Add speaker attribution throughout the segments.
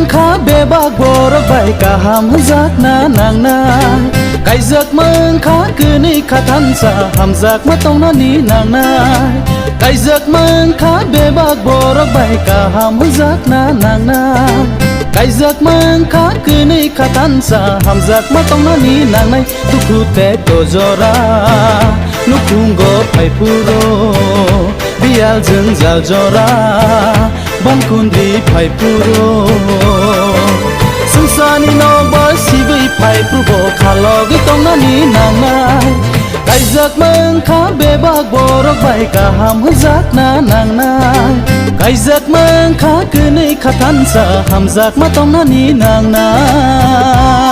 Speaker 1: khá bê bạc bồ rắc bay cả hàm giác na nàng na cái giấc mơ khá cứ ni khá thân sa hàm giác mất tông na ni nàng na cái giấc mơ khá bê bạc bồ rắc bay cả hàm giác na nàng na cái giấc mơ khá cứ ni khá thân sa hàm giác mất tông na ni nàng này tu khu te to jora nu khung go phai puro bial jeng jal jora ban kundi phai puro sungsani no boy sibi phai puro khalo gi tong na ni nang nai kai jak mang kha be bak borok bai ka ham jak na nang nai kai jak mang kha cứ nei kha than sa ham jak ma tong na ni nang nai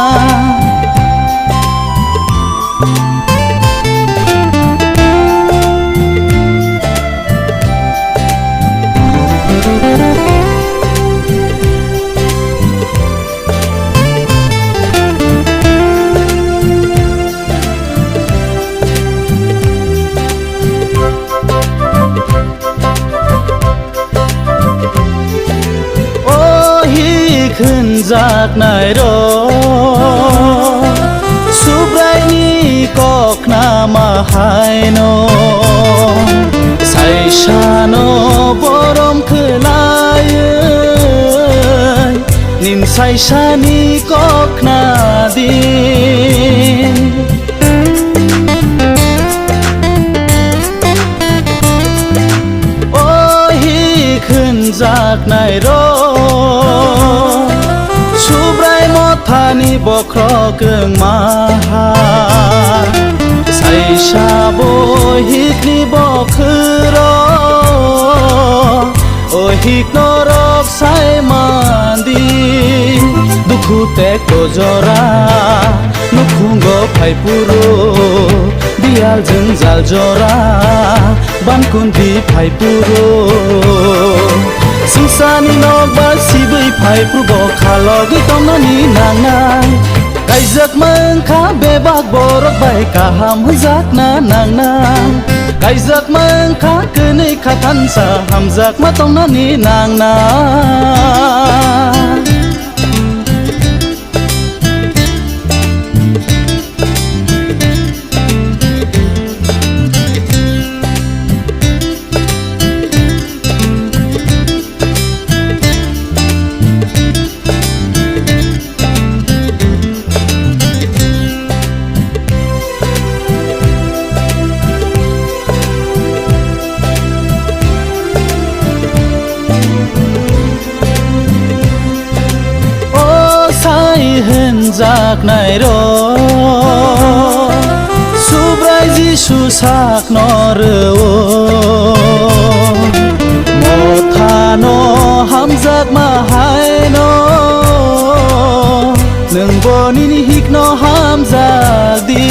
Speaker 1: ขึ้นจากไหนรอสุบไรนี้ก็ขนามาหายโนใส่ชาโนบรมคือลายนินใส่ชานี้ก็ขนาดีโอ้ยขึ้นจากไหนรอทานีบอกครอเกิงมาหาใส่ชาโบฮิกนี่บอกคือรอโอฮิกนรกใส่มันดีดุคูเตกโตจอรานุคุงก็ไพปูโรบิอาลจึงจัลจอราบันคุนดีไพปูโรสุสานีนอกบาสิบไพปรุบอกขาลอกิตองนานีนางนายไก่จักมังขาเบบากบรกใบกะหามจักนานางนายไก่จักมังขาคือในขาทันสาหามจักมาตองนานีนางนายเห็นจากไหนรอสุบไรจิสุสักนอเรโอโมทานอหัมจากมาหายนอหนึ่งบนินฮิกนอหัมจากดี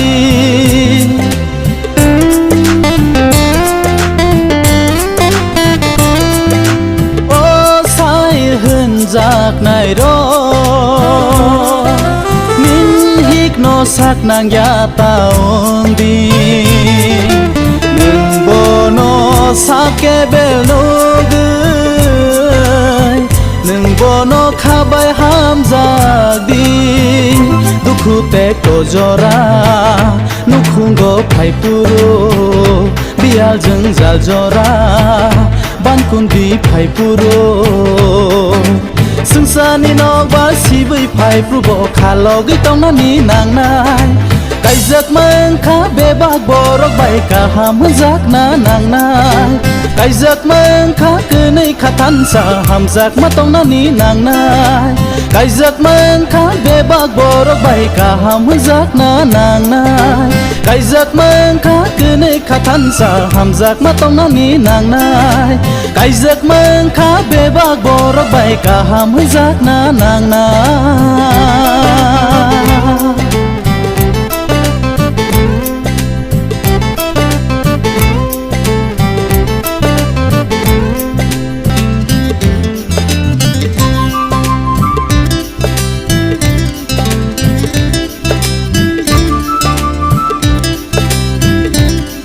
Speaker 1: โอ้สายเห็นจากไหนรอโนสักนางยาตาองดีหนึ่งโบโนสักแกเบลโนกหนึ่งโบโนข้าใบห้ามจากดีดุคูเตกโตจอรานุคุงก็ไพปูโรบิอาลจึงจัลจอราบันคุนดีไพปูโรสุงสานีนอกบาสิบไพปรุบอกขาลอกิตองนานีนางนายไก่จักมังขาเบบากบรกใบกะหามจักนานางนายไก่จักมังขาคือในขาทันสาหามจักมาตองนานีนางนายไก่จักมังขาเบบากบรกใบกะหามจักนานางนายไก่จักมังขาคือในขาทันสาหามจักมาตองนานีนางนายไก่จักมังขาเบบากบรกใบกะหามจักนานางนาย